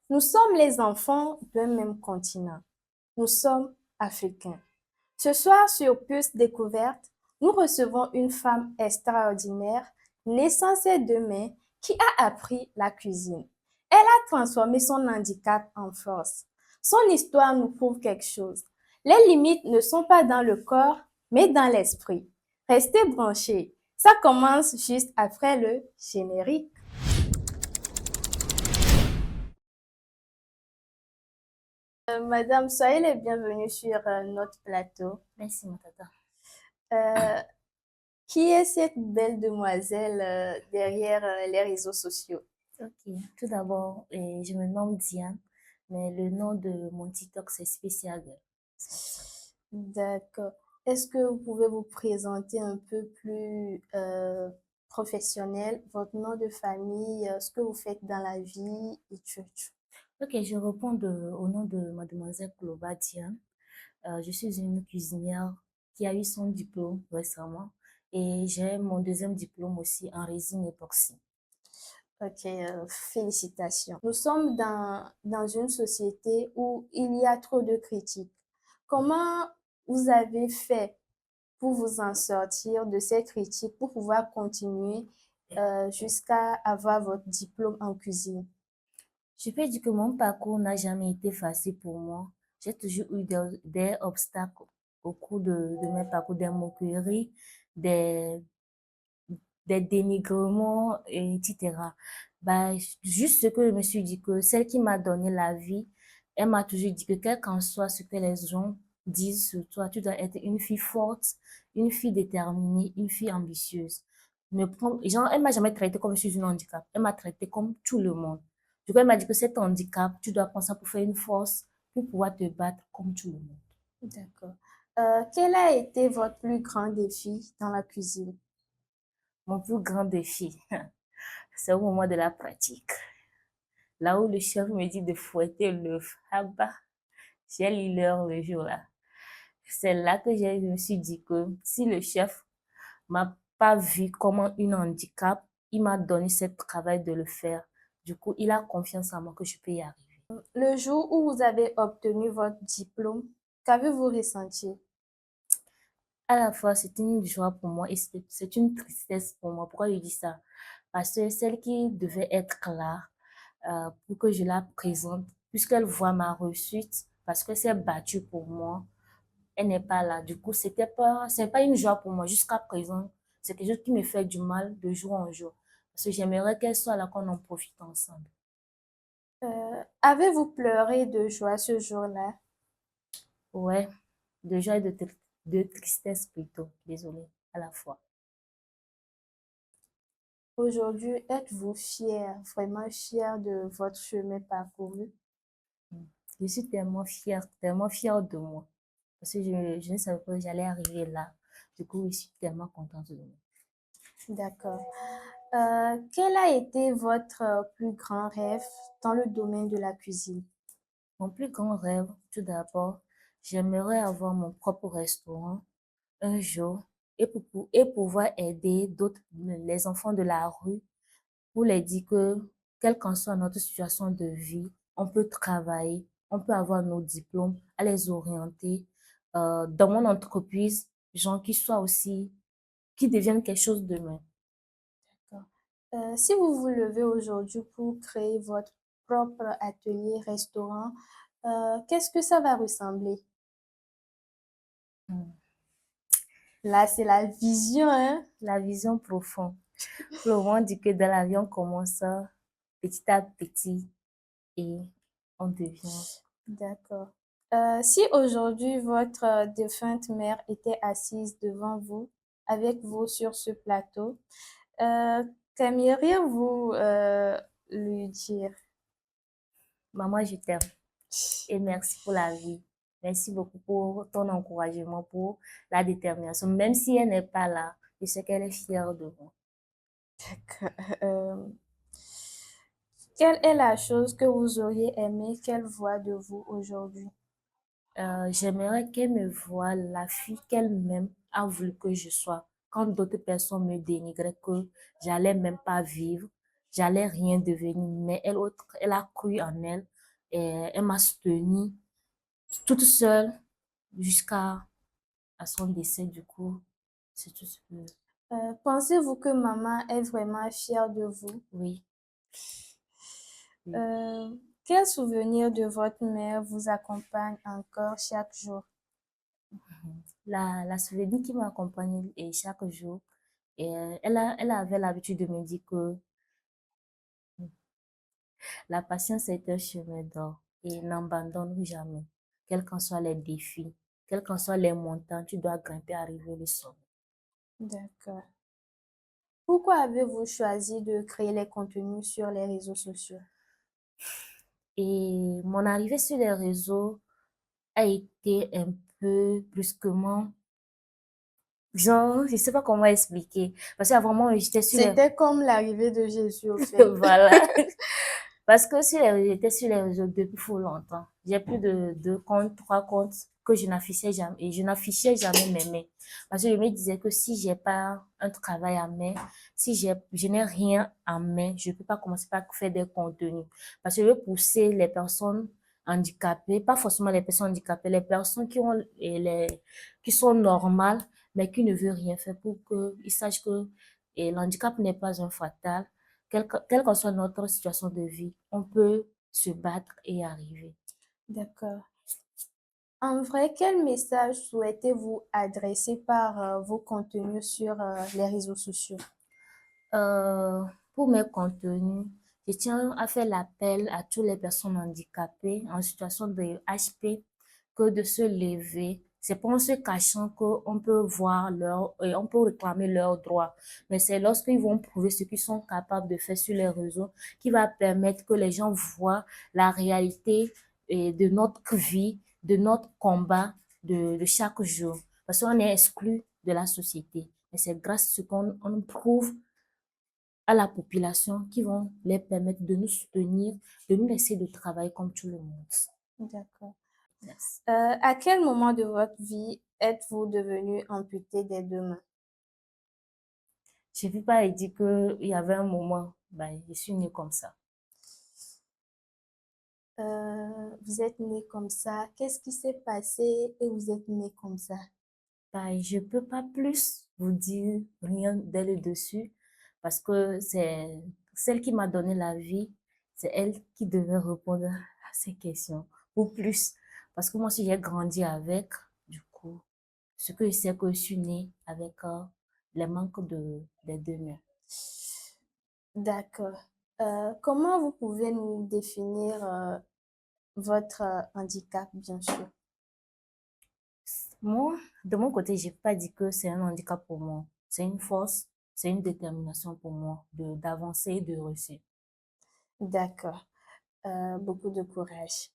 Nous sommes les enfants d'un même continent. Nous sommes africains. Ce soir, sur Puce Découverte, nous recevons une femme extraordinaire, née sans ses deux mains, qui a appris la cuisine. Elle a transformé son handicap en force. Son histoire nous prouve quelque chose. Les limites ne sont pas dans le corps, mais dans l'esprit. Restez branchés. Ça commence juste après le générique. Madame, soyez les bienvenue sur notre plateau. Merci, mon tata. Euh, qui est cette belle demoiselle derrière les réseaux sociaux? Ok, tout d'abord, je me nomme Diane, mais le nom de mon TikTok, c'est Spécial Girl. C'est ça. D'accord. Est-ce que vous pouvez vous présenter un peu plus professionnel, votre nom de famille, ce que vous faites dans la vie et tout. Ok, je réponds au nom de mademoiselle Clova Diane. Je suis une cuisinière qui a eu son diplôme récemment et j'ai mon deuxième diplôme aussi en résine époxy. Ok, félicitations. Nous sommes dans une société où il y a trop de critiques. Comment vous avez fait pour vous en sortir de ces critiques, pour pouvoir continuer jusqu'à avoir votre diplôme en cuisine? Je peux dire que mon parcours n'a jamais été facile pour moi. J'ai toujours eu des obstacles au cours de mes parcours, des moqueries, des, des dénigrements, etc. Bah, juste ce que je me suis dit que celle qui m'a donné la vie, elle m'a toujours dit que quel qu'en soit ce que les gens disent sur toi, tu dois être une fille forte, une fille déterminée, une fille ambitieuse. Genre, elle m'a jamais traité comme je suis une handicap. Elle m'a traité comme tout le monde. Du coup, elle m'a dit que cet handicap, tu dois prendre ça pour faire une force, pour pouvoir te battre comme tout le monde. D'accord. Quel a été votre plus grand défi dans la cuisine? Mon plus grand défi, c'est au moment de la pratique. Là où le chef me dit de fouetter l'œuf, ah bah, j'ai lu l'heure le jour-là. C'est là que je me suis dit que si le chef m'a pas vu comme une handicap, il m'a donné ce travail de le faire. Du coup, il a confiance en moi que je peux y arriver. Le jour où vous avez obtenu votre diplôme, qu'avez-vous ressenti? À la fois, c'est une joie pour moi et c'est une tristesse pour moi. Pourquoi je dis ça? Parce que celle qui devait être là, pour que je la présente, puisqu'elle voit ma réussite, parce que c'est battu pour moi, elle n'est pas là. Du coup, c'est pas une joie pour moi jusqu'à présent. C'est quelque chose qui me fait du mal de jour en jour. Parce que j'aimerais qu'elle soit là, qu'on en profite ensemble. Avez-vous pleuré de joie ce jour-là? Ouais, de joie et de tristesse plutôt. Désolée, à la fois. Aujourd'hui, êtes-vous fier, vraiment fier de votre chemin parcouru? Mm. Je suis tellement fière de moi. Parce que je ne savais pas que j'allais arriver là. Du coup, je suis tellement contente de moi. D'accord. Quel a été votre plus grand rêve dans le domaine de la cuisine? Mon plus grand rêve, tout d'abord, j'aimerais avoir mon propre restaurant un jour et pouvoir aider d'autres, les enfants de la rue, pour les dire que, quelle qu'en soit notre situation de vie, on peut travailler, on peut avoir nos diplômes, à les orienter dans mon entreprise, gens qui soient aussi, qui deviennent quelque chose demain. D'accord. Si vous vous levez aujourd'hui pour créer votre propre atelier, restaurant, qu'est-ce que ça va ressembler? Hmm. Là, c'est la vision, hein? La vision profonde. Pour le moment, dit que dans la vie, on commence petit à petit et on devient. D'accord. Si aujourd'hui votre défunte mère était assise devant vous, avec vous sur ce plateau, euh, qu'aimeriez-vous lui dire? Maman, je t'aime et merci pour la vie. Merci beaucoup pour ton encouragement, pour la détermination. Même si elle n'est pas là, je sais qu'elle est fière de moi. Euh, quelle est la chose que vous auriez aimé qu'elle voie de vous aujourd'hui? J'aimerais qu'elle me voie la fille qu'elle-même a voulu que je sois. Quand d'autres personnes me dénigraient que j'allais même pas vivre, j'allais rien devenir, mais elle a cru en elle Et elle m'a soutenue toute seule jusqu'à son décès, du coup. C'est tout ce que... Pensez-vous que maman est vraiment fière de vous? Oui, oui. Euh, quel souvenir de votre mère vous accompagne encore chaque jour? La souvenir qui m'accompagne et chaque jour, et elle avait l'habitude de me dire que la patience est un chemin d'or et n'abandonne jamais. Quels qu'en soient les défis, quels qu'en soient les montants, tu dois grimper, arriver le sommet. D'accord. Pourquoi avez-vous choisi de créer les contenus sur les réseaux sociaux? Et mon arrivée sur les réseaux a été un peu brusquement, genre, je sais pas comment expliquer. Parce qu'avant moi, j'étais sur les... C'était comme l'arrivée de Jésus au fait. Voilà. Parce que j'étais sur les réseaux depuis fort longtemps. J'ai plus de deux comptes, trois comptes que je n'affichais jamais, et je n'affichais jamais mes mails. Parce que je me disais que si j'ai pas un travail à main, si je n'ai rien à main, je peux pas commencer par faire des contenus. Parce que je veux pousser les personnes handicapées, pas forcément les personnes handicapées, les personnes qui sont normales, mais qui ne veulent rien faire pour qu'ils sachent que l'handicap n'est pas un fatal. Quelle que soit notre situation de vie, on peut se battre et y arriver. D'accord. En vrai, quel message souhaitez-vous adresser par vos contenus sur les réseaux sociaux? Euh, pour mes contenus, je tiens à faire l'appel à toutes les personnes handicapées en situation de HP que de se lever. C'est pas en se cachant qu'on peut voir et on peut réclamer leurs droits. Mais c'est lorsqu'ils vont prouver ce qu'ils sont capables de faire sur les réseaux qui va permettre que les gens voient la réalité de notre vie, de notre combat de chaque jour. Parce qu'on est exclu de la société. Et c'est grâce à ce qu'on prouve à la population qui vont les permettre de nous soutenir, de nous laisser de travailler comme tout le monde. D'accord. Merci. À quel moment de votre vie êtes-vous devenu amputé des deux mains? Je ne vais pas dire qu'il y avait un moment, ben, je suis née comme ça. Vous êtes né comme ça. Qu'est-ce qui s'est passé et vous êtes né comme ça? Ben, je ne peux pas plus vous dire rien dès le dessus parce que c'est celle qui m'a donné la vie, c'est elle qui devait répondre à ces questions. Ou plus, parce que moi aussi j'ai grandi avec, du coup, ce que je sais que je suis née avec les manques des deux mains. D'accord. Comment vous pouvez nous définir votre handicap, bien sûr? Moi, de mon côté, j'ai pas dit que c'est un handicap pour moi. C'est une force, c'est une détermination pour moi d'avancer et de réussir. D'accord. Beaucoup de courage.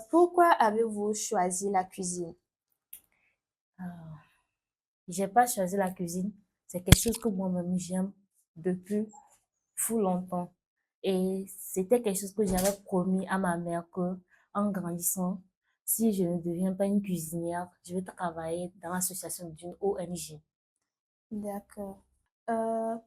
Pourquoi avez-vous choisi la cuisine? Ah, j'ai pas choisi la cuisine. C'est quelque chose que moi-même j'aime depuis fou longtemps. Et c'était quelque chose que j'avais promis à ma mère que, en grandissant, si je ne deviens pas une cuisinière, je vais travailler dans l'association d'une ONG. D'accord.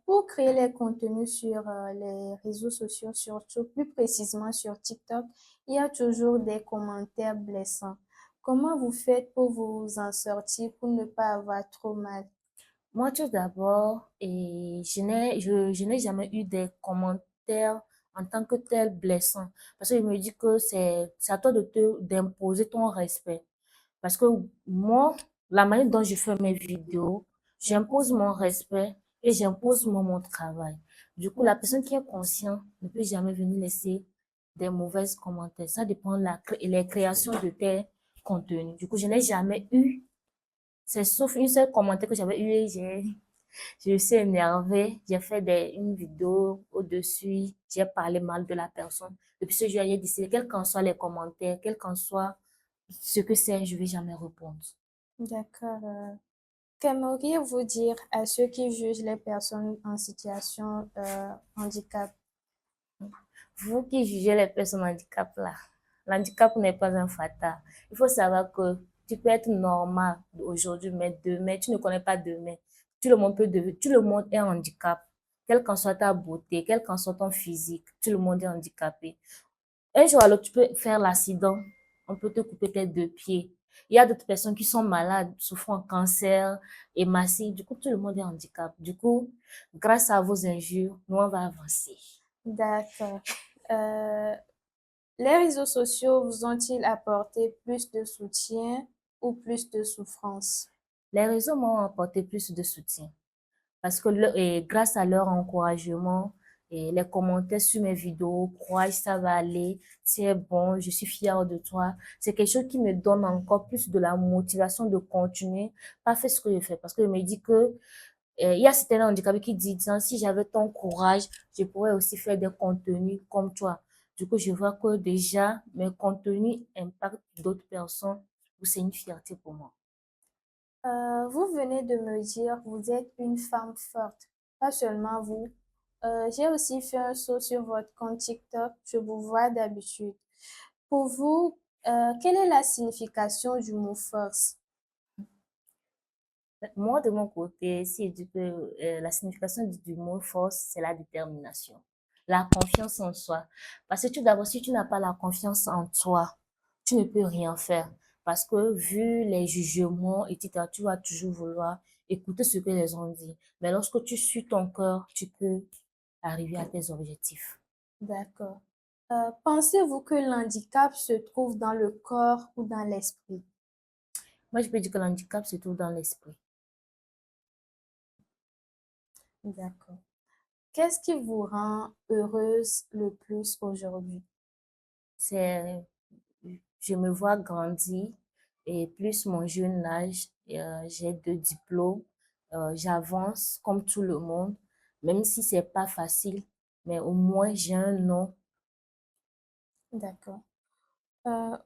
Pour créer les contenus sur les réseaux sociaux, surtout plus précisément sur TikTok, il y a toujours des commentaires blessants. Comment vous faites pour vous en sortir, pour ne pas avoir trop mal? Moi, tout d'abord, et je n'ai jamais eu des commentaires en tant que tel blessants. Parce que je me dis que c'est à toi d'imposer ton respect. Parce que moi, la manière dont je fais mes vidéos, j'impose mon respect et j'impose mon travail. Du coup, la personne qui est consciente ne peut jamais venir laisser des mauvaises commentaires. Ça dépend de les créations de tes contenus. Du coup, je n'ai jamais eu, c'est sauf une seule commentaire que j'avais eu et je me suis énervée. J'ai fait une vidéo au-dessus. J'ai parlé mal de la personne. Depuis ce jour, j'ai décidé, quels qu'en soient les commentaires, quel qu'en soit ce que c'est, je vais jamais répondre. D'accord. Qu'aimeriez-vous dire à ceux qui jugent les personnes en situation handicap? Vous qui jugez les personnes handicapées là, l'handicap n'est pas un fatal. Il faut savoir que tu peux être normal aujourd'hui, mais demain, tu ne connais pas demain. Tout le monde est handicap. Quelle qu'en soit ta beauté, quel qu'en soit ton physique, tout le monde est handicapé. Un jour à l'autre, tu peux faire l'accident. On peut te couper tes deux pieds. Il y a d'autres personnes qui sont malades, souffrant de cancer, émaciées. Du coup, tout le monde est handicapé. Du coup, grâce à vos injures, nous, on va avancer. D'accord. Euh, les réseaux sociaux vous ont-ils apporté plus de soutien ou plus de souffrance? Les réseaux m'ont apporté plus de soutien parce que et grâce à leur encouragement et les commentaires sur mes vidéos, courage, ça va aller, c'est bon, je suis fière de toi. C'est quelque chose qui me donne encore plus de la motivation de continuer à faire ce que je fais parce que je me dis que il y a certains handicapés qui disent, tiens, si j'avais ton courage, je pourrais aussi faire des contenus comme toi. Du coup, je vois que déjà, mes contenus impactent d'autres personnes. C'est une fierté pour moi. Vous venez de me dire, vous êtes une femme forte. Pas seulement vous. J'ai aussi fait un saut sur votre compte TikTok. Je vous vois d'habitude. Pour vous, quelle est la signification du mot force? Moi, de mon côté, si je dis que la signification du mot force, c'est la détermination, la confiance en soi. Parce que tout d'abord, si tu n'as pas la confiance en toi, tu ne peux rien faire. Parce que vu les jugements, etc., tu vas toujours vouloir écouter ce que les gens disent. Mais lorsque tu suis ton cœur, tu peux arriver à tes objectifs. D'accord. Pensez-vous que l'handicap se trouve dans le corps ou dans l'esprit? Moi, je peux dire que l'handicap se trouve dans l'esprit. D'accord. Qu'est-ce qui vous rend heureuse le plus aujourd'hui? C'est je me vois grandir et plus mon jeune âge, j'ai 2 diplômes, j'avance comme tout le monde, même si c'est pas facile, mais au moins j'ai un nom. D'accord.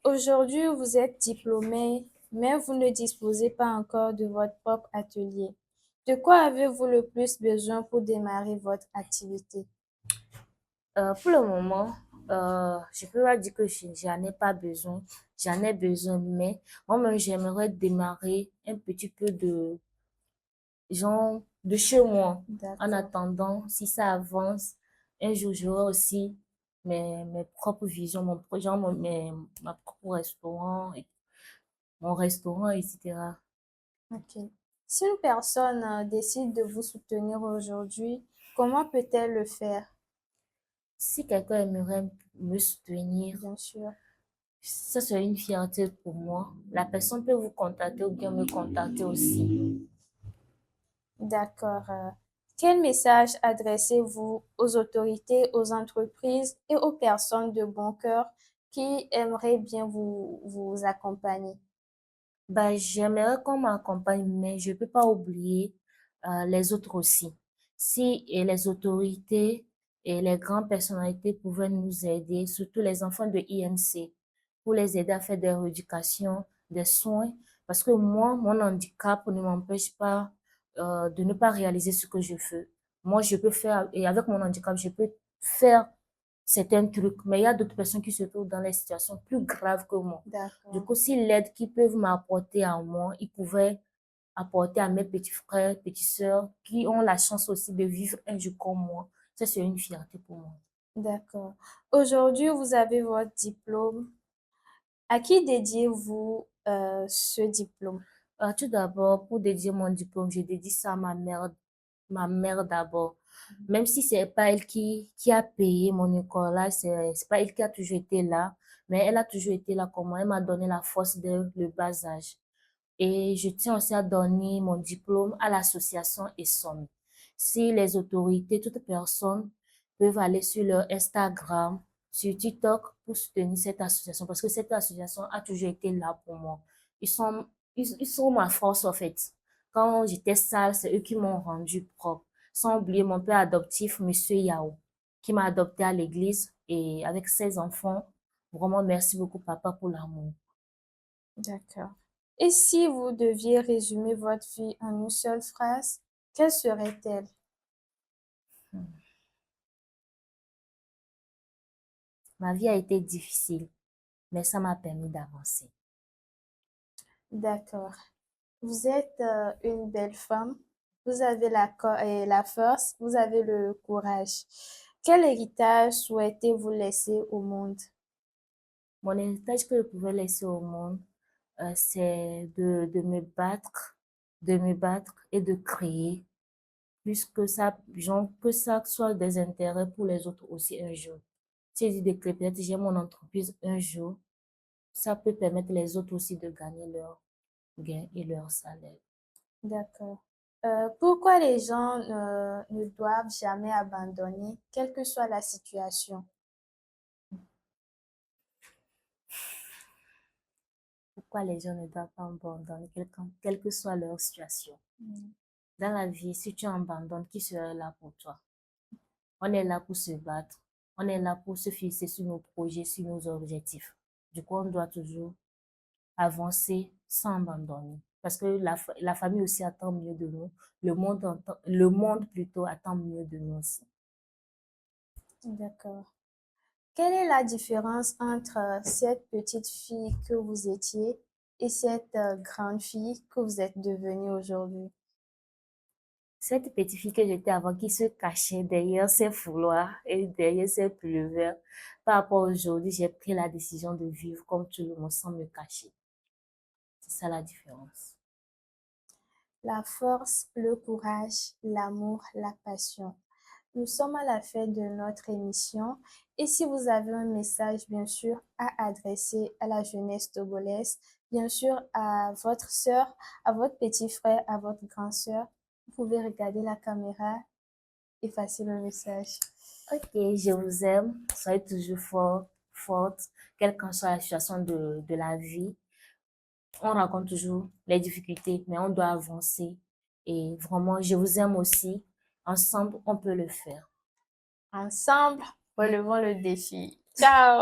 Aujourd'hui, vous êtes diplômé, mais vous ne disposez pas encore de votre propre atelier. De quoi avez-vous le plus besoin pour démarrer votre activité? Pour le moment, je peux pas dire que j'en ai pas besoin, j'en ai besoin, mais moi-même j'aimerais démarrer un petit peu de genre de chez moi. En D'accord. attendant, si ça avance, un jour j'aurai aussi mes propres visions, genre ma propre restaurant, mon restaurant, etc. Ok. Si une personne décide de vous soutenir aujourd'hui, comment peut-elle le faire? Si quelqu'un aimerait me soutenir, Bien sûr. ça serait une fierté pour moi. La personne peut vous contacter ou bien me contacter aussi. D'accord. Quel message adressez-vous aux autorités, aux entreprises et aux personnes de bon cœur qui aimeraient bien vous accompagner? Bah, j'aimerais qu'on m'accompagne, mais je peux pas oublier les autres aussi. Si et les autorités et les grandes personnalités pouvaient nous aider, surtout les enfants de INC, pour les aider à faire des rééducations, des soins, parce que moi, mon handicap ne m'empêche pas de ne pas réaliser ce que je veux. Moi, je peux faire, et avec mon handicap, je peux faire certains trucs, mais il y a d'autres personnes qui se trouvent dans des situations plus graves que moi. Du D'accord. coup, si l'aide qu'ils peuvent m'apporter à moi, ils pouvaient apporter à mes petits frères, petites sœurs qui ont la chance aussi de vivre un jour comme moi, ça c'est une fierté pour moi. D'accord. Aujourd'hui, vous avez votre diplôme. À qui dédiez-vous ce diplôme? Tout d'abord, pour dédier mon diplôme, je dédie ça à ma mère d'abord. Même si c'est pas elle qui a payé mon école là, c'est pas elle qui a toujours été là, mais elle a toujours été là comme moi. Elle m'a donné la force dès le bas âge. Et je tiens aussi à donner mon diplôme à l'association ESSOM. Si les autorités, toutes personnes peuvent aller sur leur Instagram, sur TikTok pour soutenir cette association parce que cette association a toujours été là pour moi. Ils sont, ils sont ma force en fait. Quand j'étais sale, c'est eux qui m'ont rendu propre. Sans oublier mon père adoptif, Monsieur Yao, qui m'a adopté à l'église et avec ses enfants. Vraiment, merci beaucoup, papa, pour l'amour. D'accord. Et si vous deviez résumer votre vie en une seule phrase, quelle serait-elle? Ma vie a été difficile, mais ça m'a permis d'avancer. D'accord. Vous êtes une belle femme. Vous avez la force, vous avez le courage. Quel héritage souhaitez-vous laisser au monde? Mon héritage que je pouvais laisser au monde, c'est de me battre et de créer, puisque ça, genre, que ça soit des intérêts pour les autres aussi un jour. Si je dis de créer, peut-être j'ai mon entreprise un jour, ça peut permettre les autres aussi de gagner leur gain et leur salaire. D'accord. Pourquoi les gens ne doivent jamais abandonner, quelle que soit la situation? Pourquoi les gens ne doivent pas abandonner quelqu'un, quelle que soit leur situation? Mm. Dans la vie, si tu abandonnes, qui serait là pour toi? On est là pour se battre. On est là pour se fixer sur nos projets, sur nos objectifs. Du coup, on doit toujours avancer sans abandonner. Parce que la famille aussi attend mieux de nous. Le monde plutôt attend mieux de nous aussi. D'accord. Quelle est la différence entre cette petite fille que vous étiez et cette grande fille que vous êtes devenue aujourd'hui? Cette petite fille que j'étais avant qui se cachait derrière ses fouloirs et derrière ses pullovers, par rapport à aujourd'hui, j'ai pris la décision de vivre comme tout le monde sans me cacher. C'est ça la différence. La force, le courage, l'amour, la passion. Nous sommes à la fin de notre émission et si vous avez un message, bien sûr, à adresser à la jeunesse togolaise, bien sûr, à votre sœur, à votre petit frère, à votre grande sœur, vous pouvez regarder la caméra et passer le message. Ok, je vous aime. Soyez toujours fort, forte, quelle qu'en soit la situation de la vie. On rencontre toujours les difficultés, mais on doit avancer. Et vraiment, je vous aime aussi. Ensemble, on peut le faire. Ensemble, relevons le défi. Ciao!